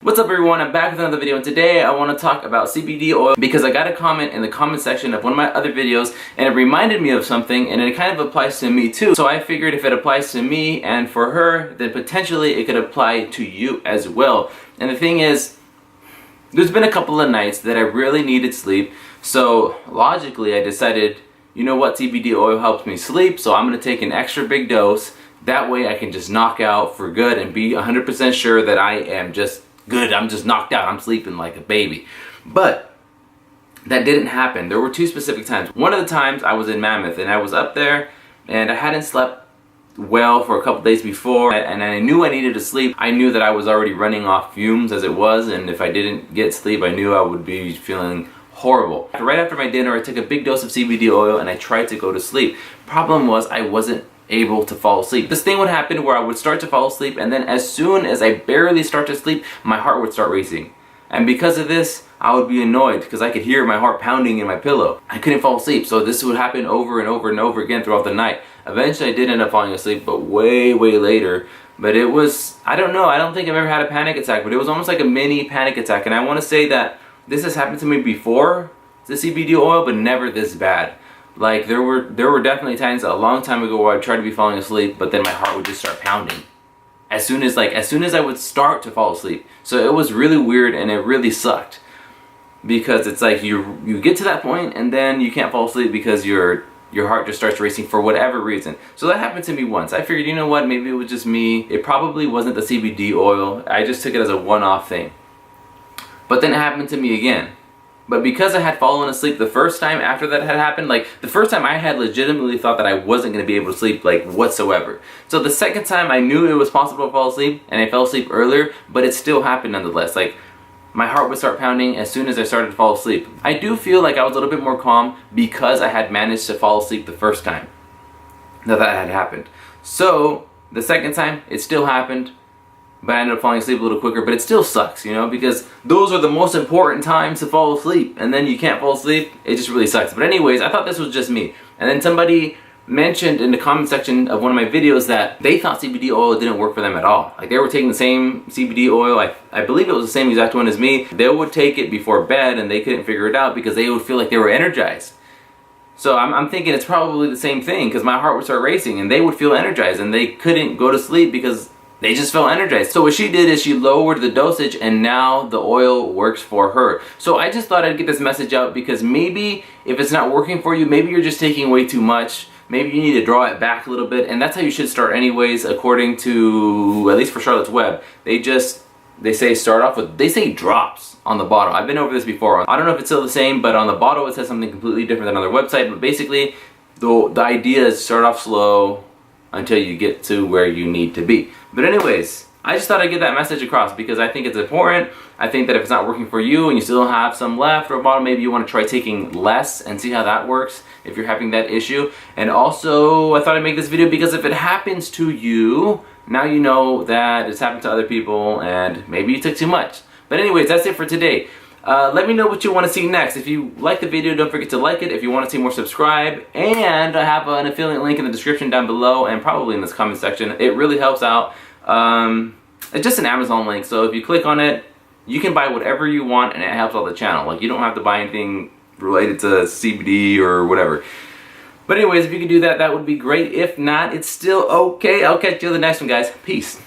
What's up everyone, I'm back with another video, and today I want to talk about CBD oil because I got a comment in the comment section of one of my other videos and it reminded me of something and it kind of applies to me too. So I figured if it applies to me and for her, then potentially it could apply to you as well. And the thing is, there's been a couple of nights that I really needed sleep, so logically I decided, you know what, CBD oil helps me sleep, so I'm going to take an extra big dose. That way I can just knock out for good and be 100% sure that I am just good, I'm just knocked out, I'm sleeping like a baby. But that didn't happen. There were two specific times. One of the times I was in Mammoth and I was up there and I hadn't slept well for a couple days before and I knew I needed to sleep. I knew that I was already running off fumes as it was, and if I didn't get sleep I knew I would be feeling horrible. Right after my dinner I took a big dose of CBD oil and I tried to go to sleep. Problem was I wasn't able to fall asleep. This thing would happen where I would start to fall asleep, and then as soon as I barely start to sleep, my heart would start racing. And because of this, I would be annoyed because I could hear my heart pounding in my pillow. I couldn't fall asleep, so this would happen over and over and over again throughout the night. Eventually I did end up falling asleep, but way later. But it was, I don't know, I don't think I've ever had a panic attack, but it was almost like a mini panic attack. And I want to say that this has happened to me before, the CBD oil, but never this bad. Like there were definitely times a long time ago where I'd try to be falling asleep, but then my heart would just start pounding as soon as I would start to fall asleep. So it was really weird and it really sucked because it's like you get to that point and then you can't fall asleep because your heart just starts racing for whatever reason. So that happened to me once. I figured, you know what, maybe it was just me. It probably wasn't the CBD oil. I just took it as a one-off thing. But then it happened to me again. But because I had fallen asleep the first time after that had happened, like the first time I had legitimately thought that I wasn't going to be able to sleep like whatsoever. So the second time I knew it was possible to fall asleep and I fell asleep earlier, but it still happened nonetheless. Like my heart would start pounding as soon as I started to fall asleep. I do feel like I was a little bit more calm because I had managed to fall asleep the first time that had happened. So the second time it still happened, but I ended up falling asleep a little quicker, but it still sucks, you know, because those are the most important times to fall asleep, and then you can't fall asleep. It just really sucks. But anyways, I thought this was just me. And then somebody mentioned in the comment section of one of my videos that they thought CBD oil didn't work for them at all. Like they were taking the same CBD oil, I believe it was the same exact one as me. They would take it before bed and they couldn't figure it out because they would feel like they were energized. So I'm thinking it's probably the same thing because my heart would start racing and they would feel energized and they couldn't go to sleep because they just felt energized. So what she did is she lowered the dosage and now the oil works for her. So I just thought I'd get this message out because maybe if it's not working for you, maybe you're just taking way too much. Maybe you need to draw it back a little bit, and that's how you should start anyways, according to, at least for Charlottes Web. They say start off with, they say drops on the bottle. I've been over this before. I don't know if it's still the same, but on the bottle it says something completely different than on their website. But basically, the idea is start off slow until you get to where you need to be. But anyways, I just thought I'd get that message across because I think it's important. I think that if it's not working for you and you still have some left or a bottle, maybe you want to try taking less and see how that works if you're having that issue. And also, I thought I'd make this video because if it happens to you, now you know that it's happened to other people and maybe you took too much. But anyways, that's it for today. Let me know what you want to see next. If you like the video, don't forget to like it. If you want to see more, subscribe. And I have an affiliate link in the description down below and probably in this comment section. It really helps out. It's just an Amazon link, so if you click on it, you can buy whatever you want and it helps out the channel. Like you don't have to buy anything related to CBD or whatever. But anyways, if you could do that, that would be great. If not, it's still okay. I'll catch you in the next one, guys. Peace.